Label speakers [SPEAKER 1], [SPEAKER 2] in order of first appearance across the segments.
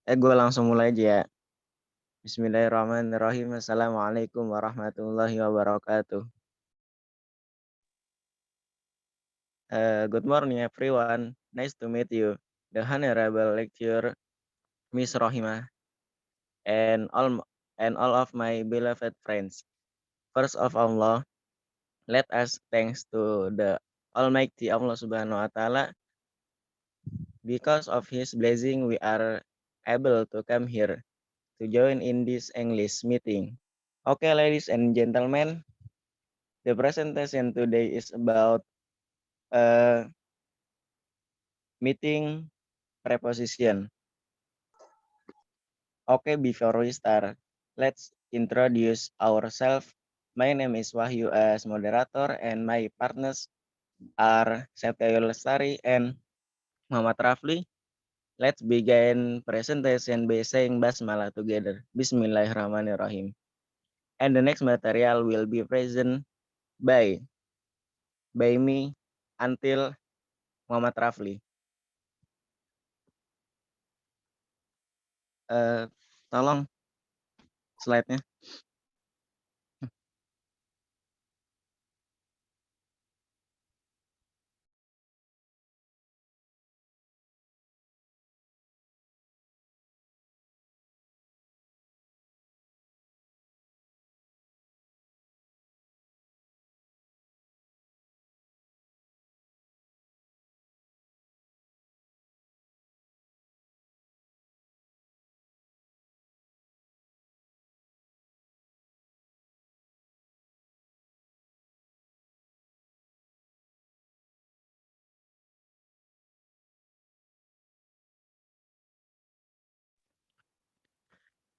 [SPEAKER 1] Gue langsung mulai aja ya. Bismillahirrahmanirrahim. Assalamualaikum warahmatullahi wabarakatuh. Good morning everyone. Nice to meet you. The Honorable Lecturer, Miss Rohimah, and all of my beloved friends. First of all, let us thanks to the Almighty Allah Subhanahu wa Ta'ala. Because of His blessing, we are able to come here to join in this English meeting. Okay, ladies and gentlemen, the presentation today is about uh, meeting preposition. Okay, before we start, let's introduce ourselves. My name is Wahyu as moderator, and my partners are Septiaul Lestari and Muhammad Rafli. Let's begin presentation by saying Basmalah together. Bismillahirrahmanirrahim. And the next material will be present by me until Muhammad Rafli. Tolong slide-nya.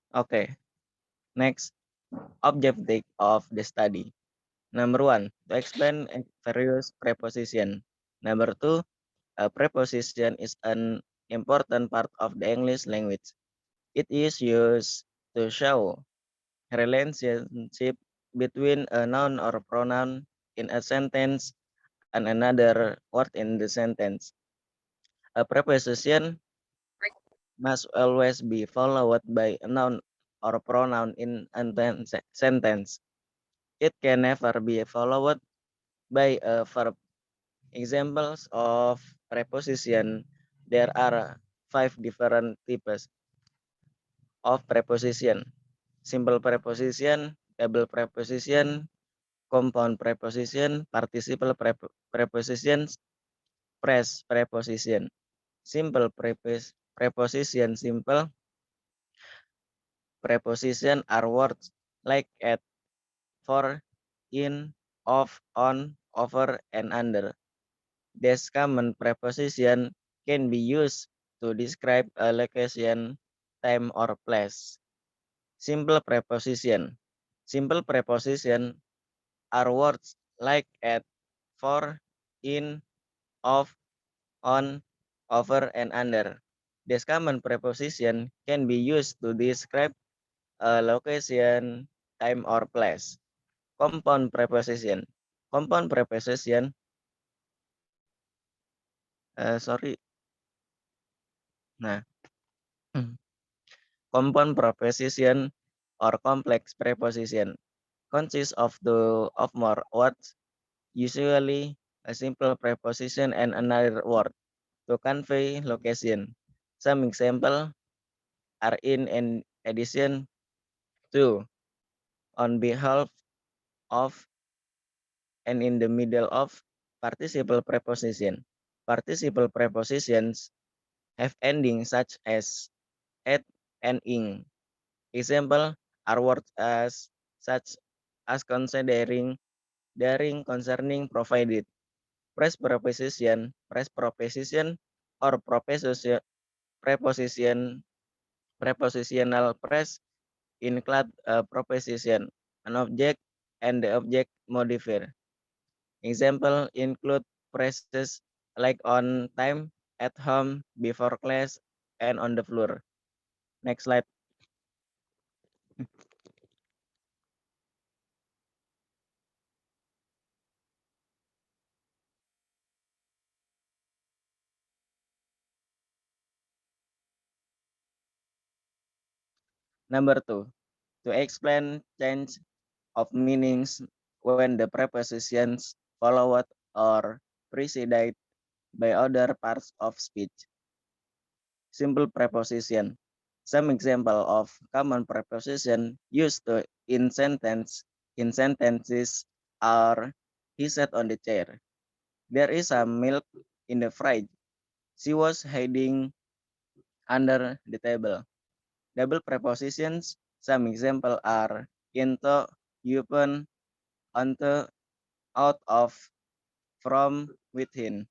[SPEAKER 1] Okay, next, objective of the study. Number one, to explain various preposition. Number two, a preposition is an important part of the English language. It is used to show relationship between a noun or pronoun in a sentence and another word in the sentence. A preposition must always be followed by a noun or pronoun in a sentence. It can never be followed by a verb. Examples of preposition: there are 5 different types of preposition: simple preposition, double preposition, compound preposition, participle prepositions, phrase preposition. Simple preposition. Simple preposition are words like at, for, in, of, on, over, and under. These common preposition can be used to describe a location, time, or place. Simple preposition. Simple preposition are words like at, for, in, of, on, over, and under. These common preposition can be used to describe a location, time, or place. Compound preposition. Compound preposition, sorry. Nah, compound preposition or complex preposition consists of more words, usually a simple preposition and another word to convey location. Some example are in addition to, on behalf of, and in the middle of. Participle preposition. Participle prepositions have endings such as at and ing. Example are words as such as considering, daring, concerning, provided. Preposition, or prepositional phrase include a preposition, an object, and the object modifier. Example include phrases like on time, at home, before class, and on the floor. Next slide. Number two, to explain change of meanings when the prepositions followed or preceded by other parts of speech. Simple preposition. Some example of common preposition used to in sentences are he sat on the chair. There is some milk in the fridge. She was hiding under the table. Double prepositions. Some example are into, upon, onto, out of, from, within.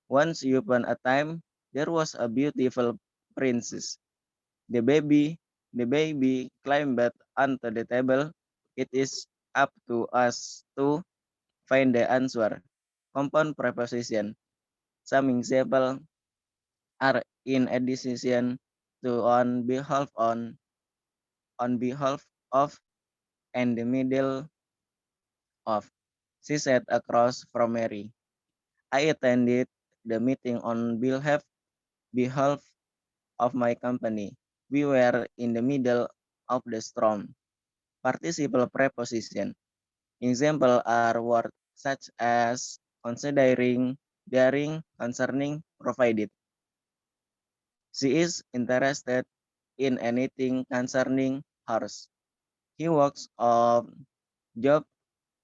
[SPEAKER 1] Once upon a time, there was a beautiful princess. The baby, the baby climbed onto the table. It is up to us to find the answer. Compound preposition. Some example are in addition to, on behalf of, and the middle of. She sat across from Mary. I attended the meeting on behalf of my company. We were in the middle of the storm. Participle preposition. Example are words such as considering, daring, concerning, provided. She is interested in anything concerning hers. He works on job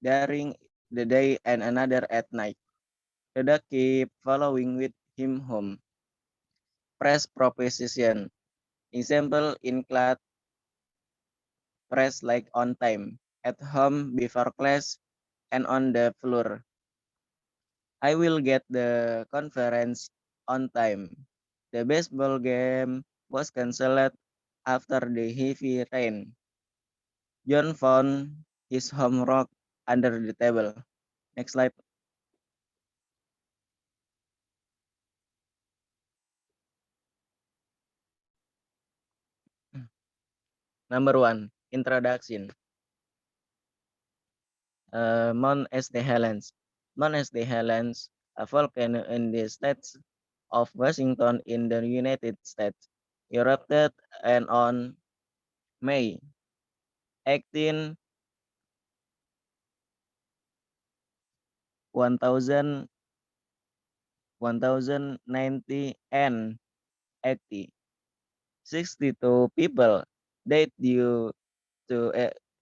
[SPEAKER 1] during the day and another at night. The dog keep following with him home. Press preposition. Example in class, press like on time. At home before class and on the floor. I will get the conference on time. The baseball game was cancelled after the heavy rain. John found his homework under the table. Next slide. Number one, introduction. Mount St. Helens. Mount St. Helens, a volcano in the state of Washington in the United States, erupted and on May 18, 1090 and 80. 62 people died due to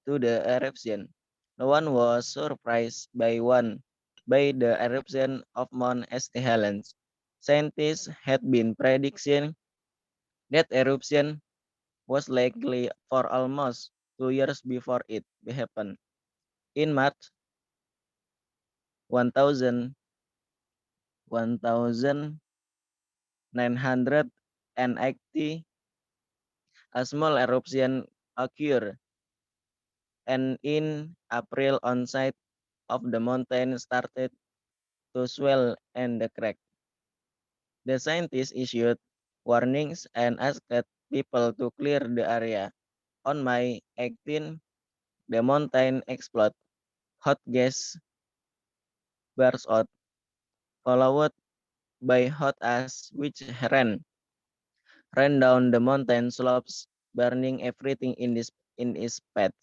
[SPEAKER 1] the eruption. No one was surprised by the eruption of Mount St. Helens. Scientists had been predicting that eruption was likely for almost 2 years before it happened. In March 1980, a small eruption occurred, and in April on site of the mountain started to swell and crack. The scientists issued warnings and asked people to clear the area. On May 18, the mountain exploded. Hot gas burst out, followed by hot ash which ran down the mountain slopes, burning everything in its path.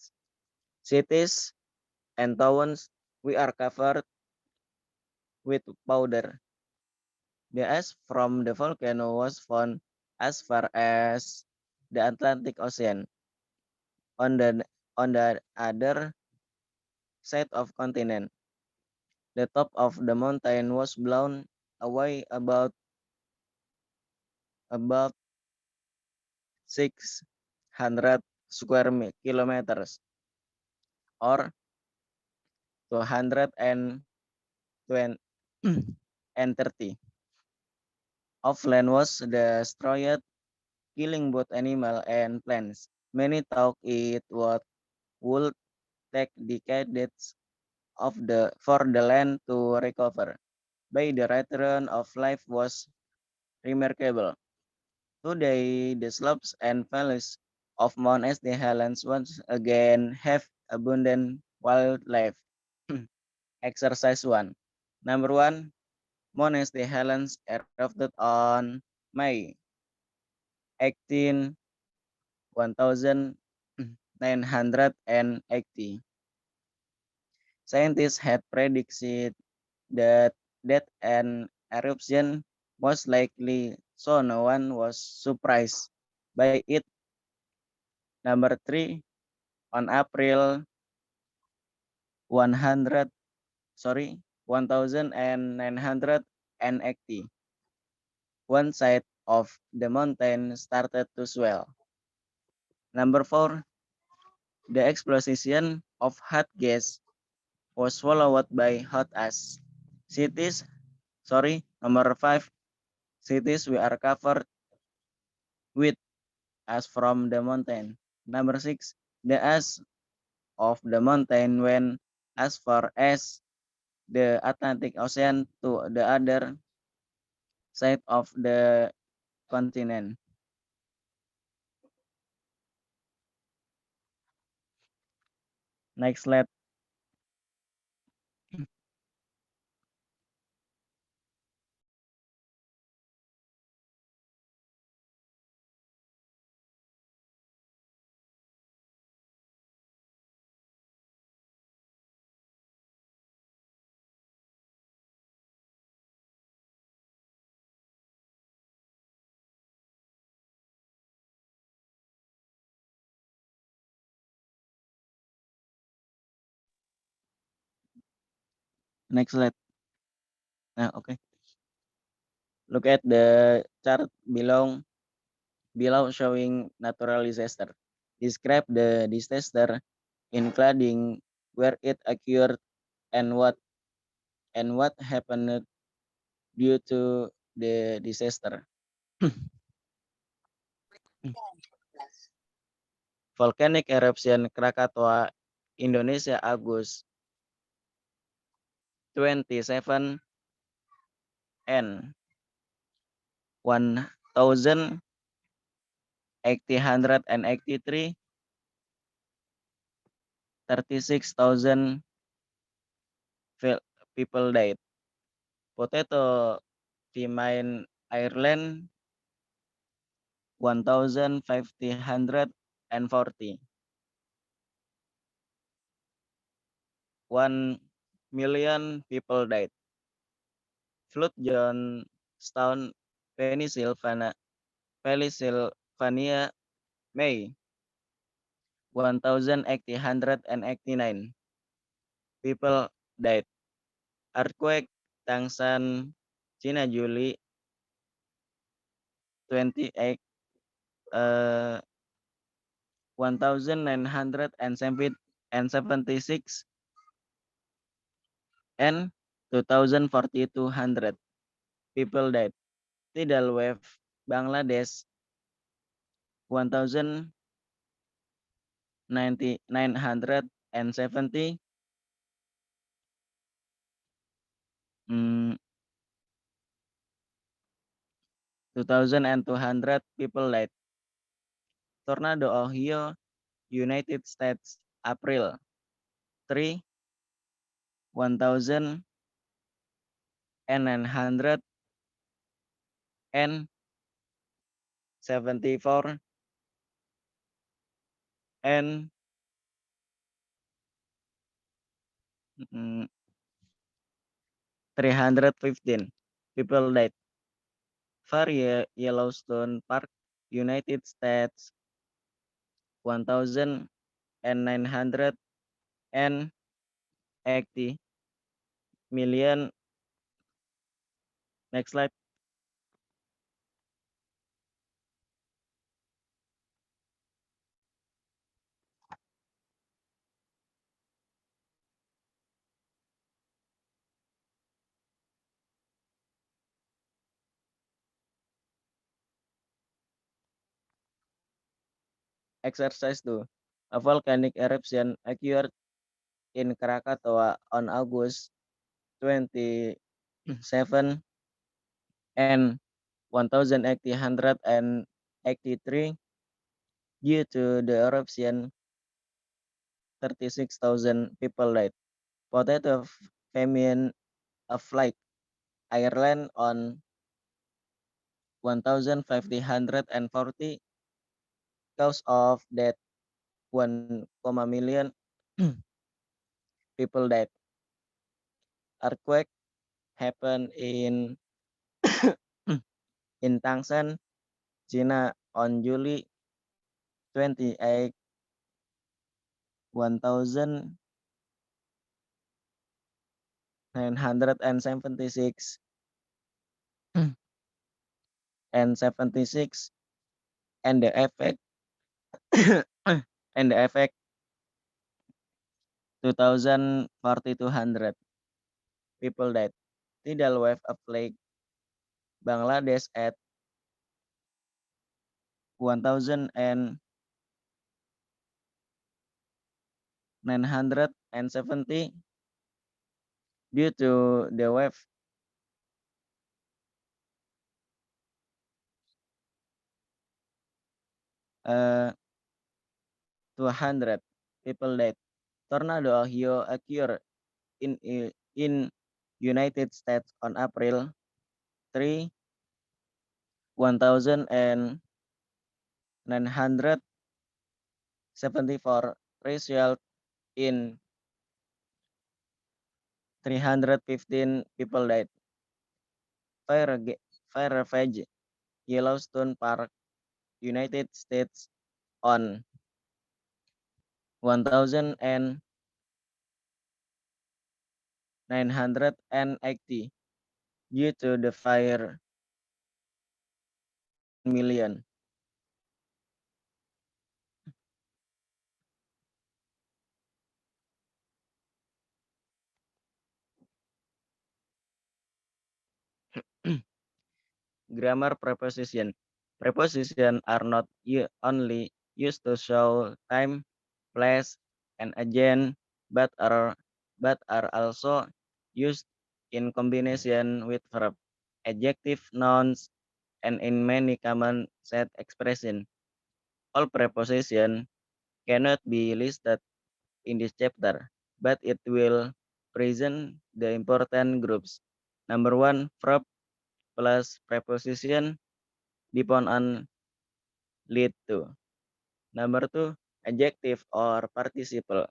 [SPEAKER 1] Cities and towns were covered with powder. The ash from the volcano was found as far as the Atlantic Ocean. On the other side of continent, the top of the mountain was blown away about 600 kilometers or 220 and 30 of land was destroyed, killing both animal and plants. Many thought it would take decades for the land to recover. But the return of life was remarkable. Today, the slopes and valleys of Mount St. Helens once again have abundant wildlife. Exercise 1. Number 1, Mount St. Helens erupted on May 18, 1980. Scientists had predicted that an eruption most likely, so no one was surprised by it. Number three, on April 100, 1980, one side of the mountain started to swell. Number four, the explosion of hot gas was swallowed by hot ash. Cities, number five, cities were covered with ash from the mountain. Number six, the ash of the mountain went as far as the Atlantic Ocean to the other side of the continent. Next slide. Next slide. Nah, okay. Look at the chart below showing natural disaster. Describe the disaster, including where it occurred and what happened due to the disaster. Volcanic eruption Krakatoa, Indonesia, August 27 and 1883, 36,000 people died. Potato famine Ireland 1,540, 1 million people died. Flood Johnstown, Pennsylvania, May 1,889 people died. Earthquake Tangshan, China, July 28, 1976 and 2,200 people died. Tidal wave Bangladesh 1,970, 2,200 people died. Tornado Ohio, United States, April 3, 1,974 and 315 people died. For Yellowstone Park, United States, 1,980 million. Next slide. Exercise 2. A volcanic eruption occurred in Krakatoa on August 27 and 1883. Due to the eruption, 36,000 people died. Potato famine of like Ireland on 1,540, cause of that 1, million people died. Earthquake happened in Tangshan, China on July 28, 1976 and 76, and the effect and the effect 2,400 people died. Tidal wave afflicted Bangladesh at 1,970 due to the wave 200 people died. Tornado Ohio occurred in United States on April 3, 1974, result in 315 people died. Fire ravaged Yellowstone Park, United States on 1980 due to the fire million. Grammar preposition. Preposition are not only used to show time, place, and agent, but are also used in combination with verb, adjective, nouns, and in many common set expression. All preposition cannot be listed in this chapter, but it will present the important groups. Number one, verb plus preposition depend on lead to. Number two, adjective or participle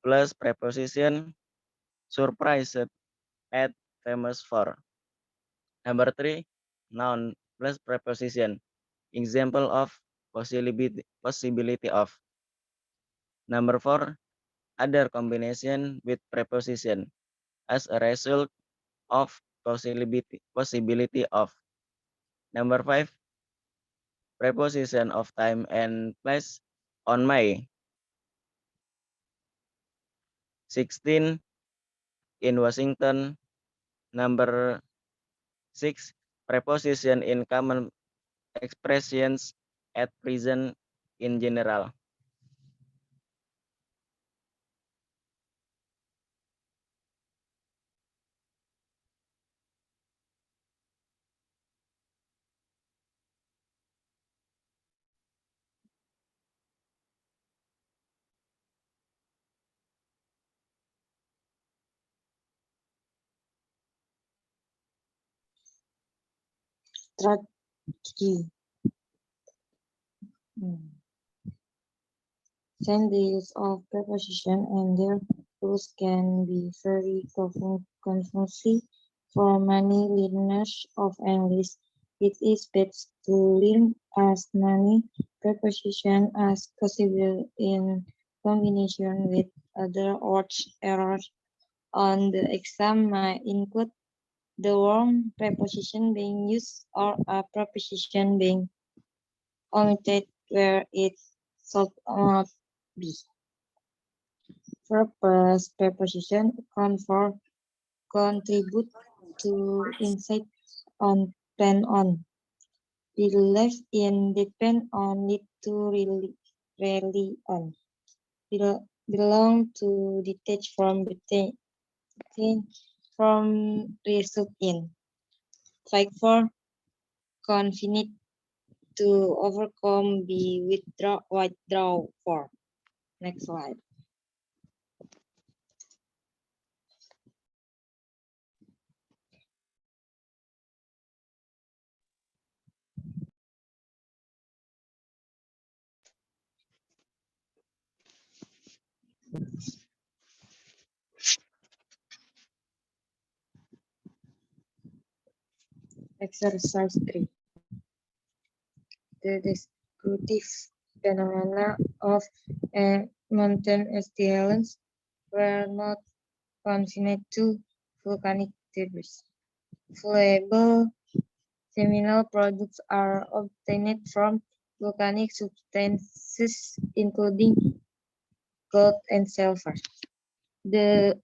[SPEAKER 1] plus preposition surprised at famous for. Number three, noun plus preposition example of possibility of. Number four, other combination with preposition as a result of possibility of. Number five, preposition of time and place on May 16 in Washington. Number six, preposition in common expressions at present in general.
[SPEAKER 2] Strategy. Since the use of preposition and their rules can be very confusing for many learners of English, it is best to learn as many prepositions as possible in combination with other words. Errors on the exam might include the wrong preposition being used or a preposition being omitted where it should not be. Verb plus preposition contribute to insight on plan on. The left in depend on need to rely on. Belong to detach from between from result in. Fight for confident to overcome be withdraw for. Next slide. Exercise 3. The descriptive phenomena of mountain helens were not confined to volcanic debris. Flammable seminal products are obtained from volcanic substances, including gold and silver. The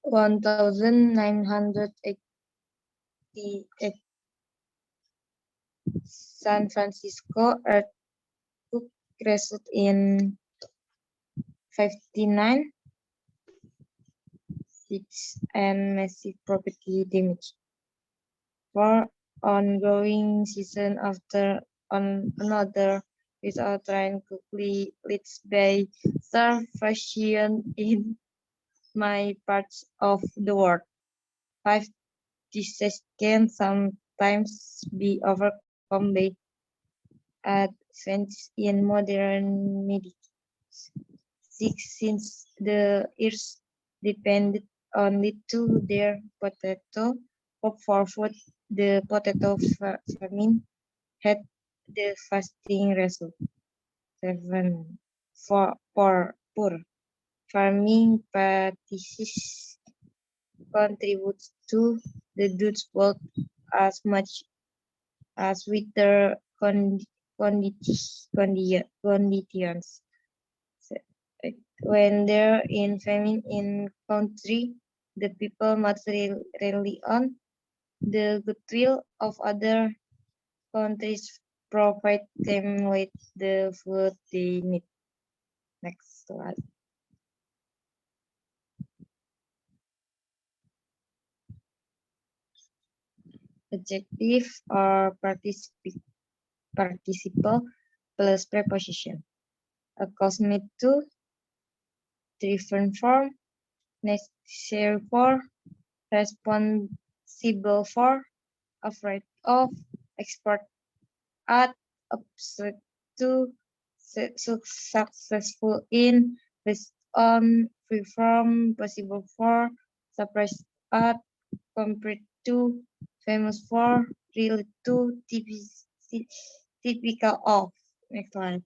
[SPEAKER 2] 1988 San Francisco earthquake resulted in 59 deaths and massive property damage. For ongoing season after another without rain quickly leads by starvation in my parts of the world. 5 diseases can sometimes be overcome by advances in modern medicine. 6. Since the ears depended only to their potato for food, the potato famine had devastating result. 7. For poor farming practices contributes to the Dutch world as much as with their conditions. When they're in famine in country, the people must rely on the goodwill of other countries provide them with the food they need. Next slide. Adjective or participle plus preposition. Accustomed to, driven for, necessary for, responsible for, afraid of, expert at, obsessed to, successful in, based on, free from, possible for, surprised at, compared to, famous for, related to, typical of. Next slide.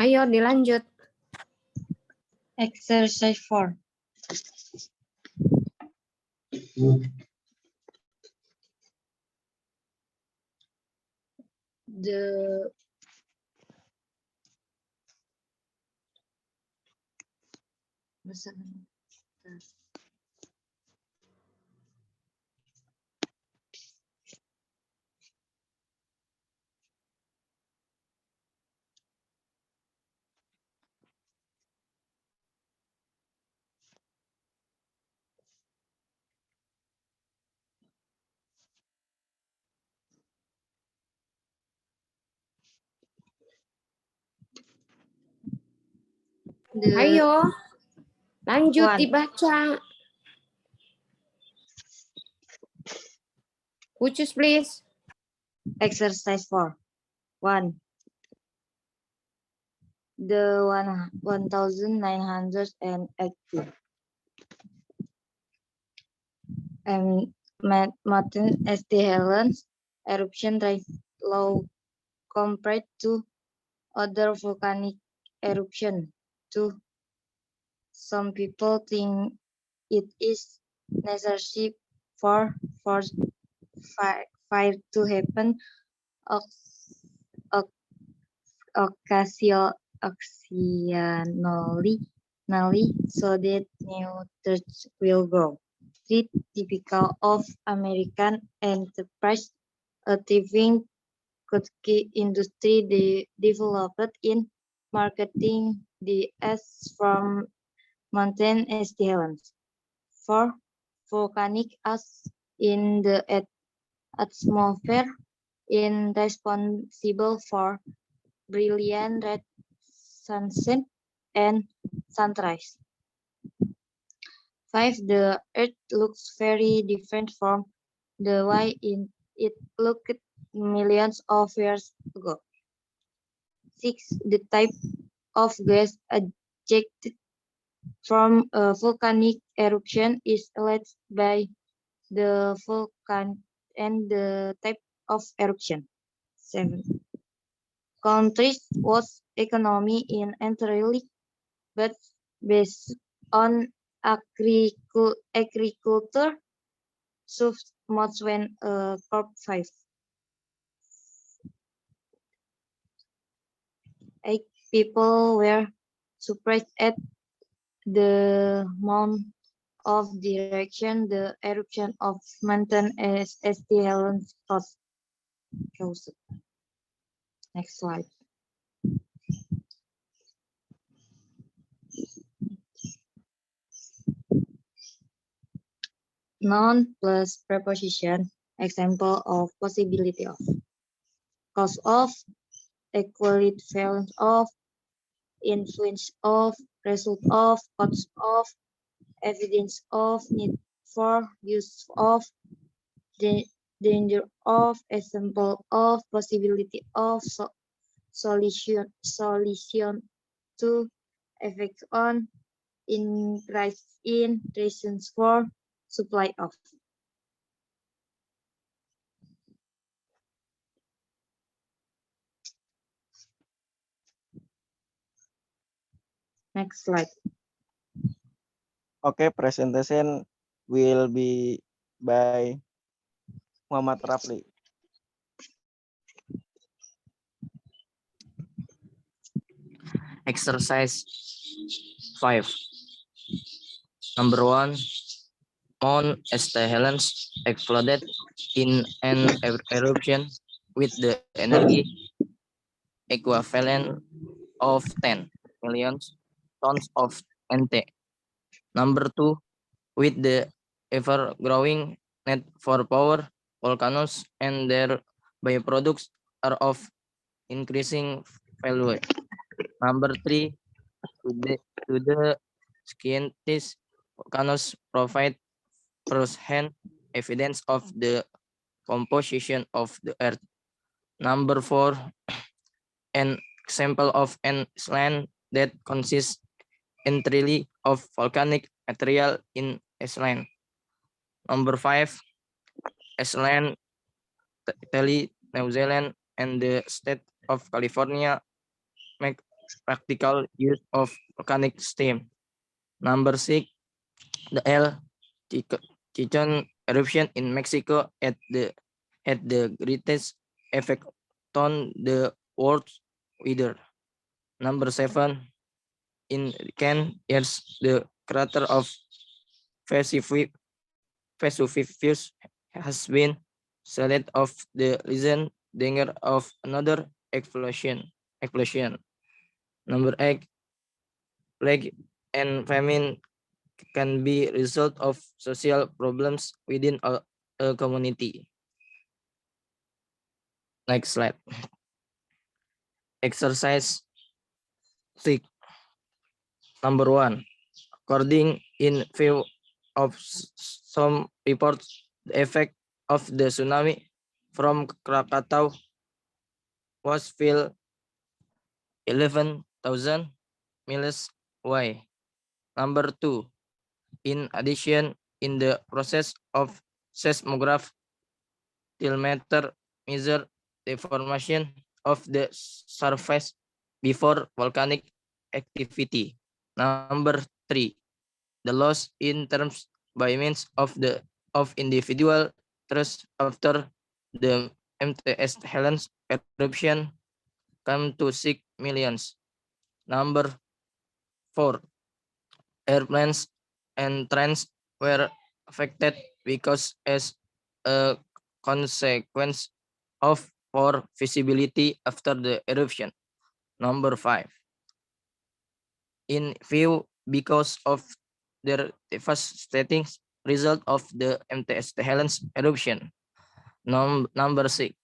[SPEAKER 3] Ayo dilanjut.
[SPEAKER 2] Exercise 4. The
[SPEAKER 3] Ayo, lanjut
[SPEAKER 2] One.
[SPEAKER 3] dibaca. Kucus, please.
[SPEAKER 2] Exercise 4. 1. The 1980 Mountain St. Helens eruption rate low compared to other volcanic eruption. 2. Some people think it is necessary for fire to happen occasionally, so that new church will grow. Typical of American enterprise, a thriving cookie industry developed in marketing the S from mountain ST Helens. 4. Volcanic ash in the atmosphere is responsible for brilliant red sunset and sunrise. 5. The Earth looks very different from the way it looked millions of years ago. 6. The type of gas ejected from a volcanic eruption is alleged by the volcan and the type of eruption. 7. Countries was economy in entirely but based on agriculture, so much when crop 5. 8. People were surprised at the amount of direction the eruption of mountain St. Helens caused. Next slide. Noun plus preposition. Example of possibility of. Cause of, equivalence of, influence of, result of, cause of, evidence of, need for, use of, danger of, example of, possibility of, solution to, effect on, increase in, reasons for, supply of. Next slide.
[SPEAKER 1] Okay, presentation will be by Muhammad Rafli.
[SPEAKER 4] Exercise 5. Number 1. Mount St. Helens exploded in an eruption with the energy equivalent of 10 million tons of NT. Number 2. With the ever-growing need for power, volcanoes and their byproducts are of increasing value. Number 3. To the scientists, volcanoes provide first-hand evidence of the composition of the Earth. Number 4. An example of an island that consists entirely of volcanic material in Iceland. Number 5. Iceland, Italy, New Zealand, and the state of California make practical use of volcanic steam. Number 6. The El Chichon eruption in Mexico had the greatest effect on the world's weather. Number 7. In recent years, the crater of Vesuvius has been selected of the recent danger of another explosion. Number 8. Plague and famine can be result of social problems within a community. Next slide. Exercise 6. Number 1. According in view of some reports, the effect of the tsunami from Krakatau was felt 11,000 miles away. Number 2. In addition, in the process of seismograph, altimeter measure the formation of the surface before volcanic activity. Number 3. The loss in terms by means of individual trust after the MTS Helens eruption come to 6 millions. Number 4. Airplanes and trains were affected because as a consequence of poor visibility after the eruption. Number 5. In view because of their devastating result of the MTS Helens eruption. Number 6.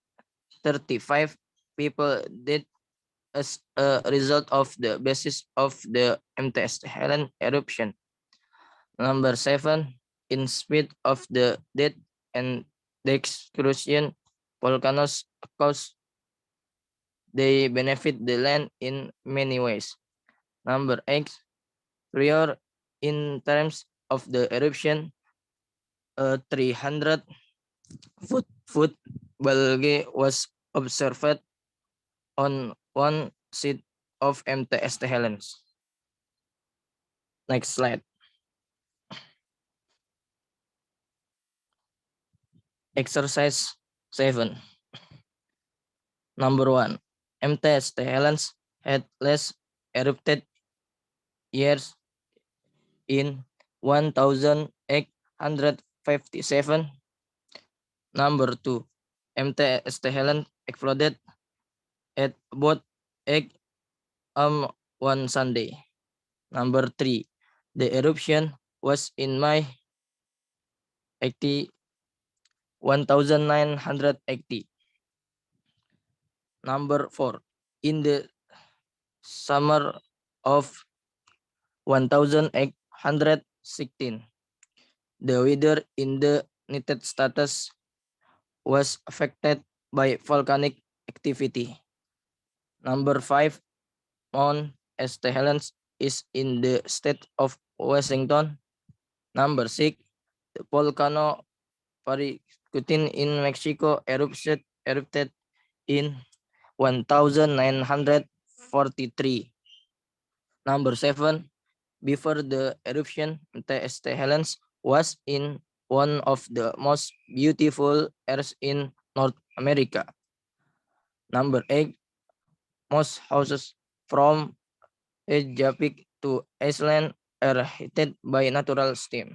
[SPEAKER 4] 35 people died as a result of the basis of the MTS Helen eruption. Number 7, in spite of the death and destruction, volcanoes cause they benefit the land in many ways. Number 8, prior in terms of the eruption, a 300-foot bulge was observed on one side of MTS Helens. Next slide. Exercise 7. Number 1. MTS Helens had less erupted years in 1857. Number 2. MTS Helens exploded at about 8 one Sunday. Number 3. The eruption was in May 1980. Number 4. In the summer of 1816, the weather in the United States was affected by volcanic activity. Number 5. Mount St. Helens is in the state of Washington. Number 6. The volcano Paricutin in Mexico erupted in 1943. Number 7. Before the eruption, St. Helens was in one of the most beautiful areas in North America. Number 8. Most houses from Reykjavik to Iceland are heated by natural steam.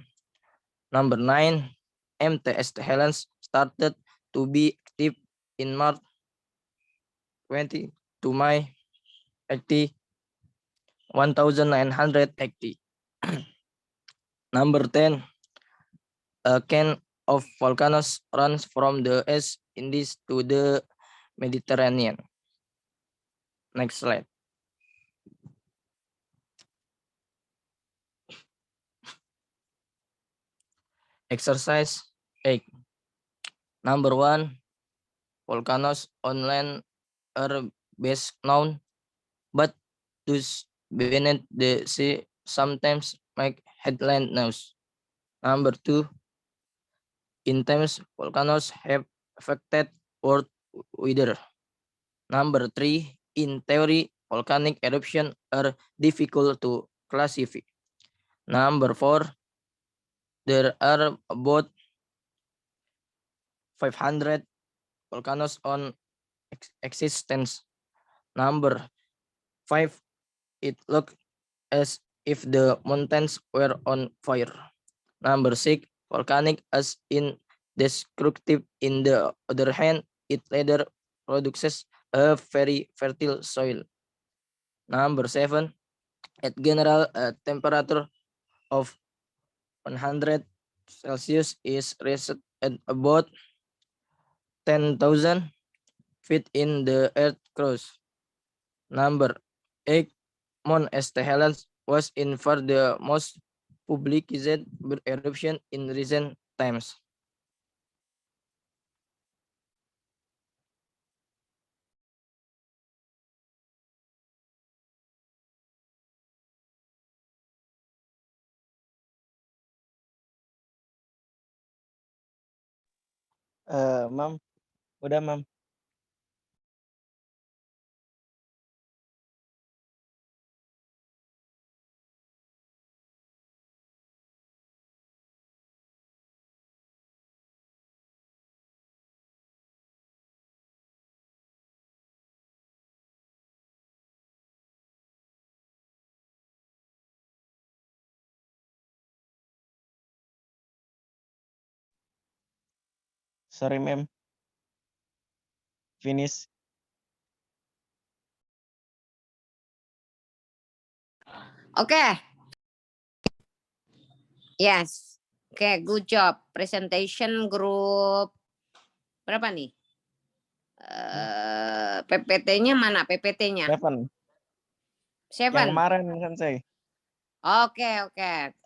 [SPEAKER 4] Number 9. MTS Helens started to be active in March 20 to May 1980. Number 10. A can of volcanoes runs from the East Indies to the Mediterranean. Next slide. Exercise 8. Number 1. Volcanoes on land are best known, but those beneath the sea sometimes make headline news. Number 2. In times, volcanoes have affected world weather. Number 3. In theory, volcanic eruptions are difficult to classify. Number 4. There are about 500 volcanoes on existence. Number 5. It looks as if the mountains were on fire. Number 6. Volcanic as in destructive. In the other hand, it later produces a very fertile soil. Number 7. At general, a temperature of 100 Celsius is reached at about 10,000 feet in the earth crust. Number 8. Mount St. Helens was in far the most publicized eruption in recent times.
[SPEAKER 1] Mam, udah mam. Sorry, ma'am. Finish.
[SPEAKER 3] Okay. Yes. Okay, good job. Presentation group berapa nih? PPT-nya mana? PPT-nya?
[SPEAKER 1] 7. Yang
[SPEAKER 3] 7.
[SPEAKER 1] kemarin kan saya.
[SPEAKER 3] Oke, oke.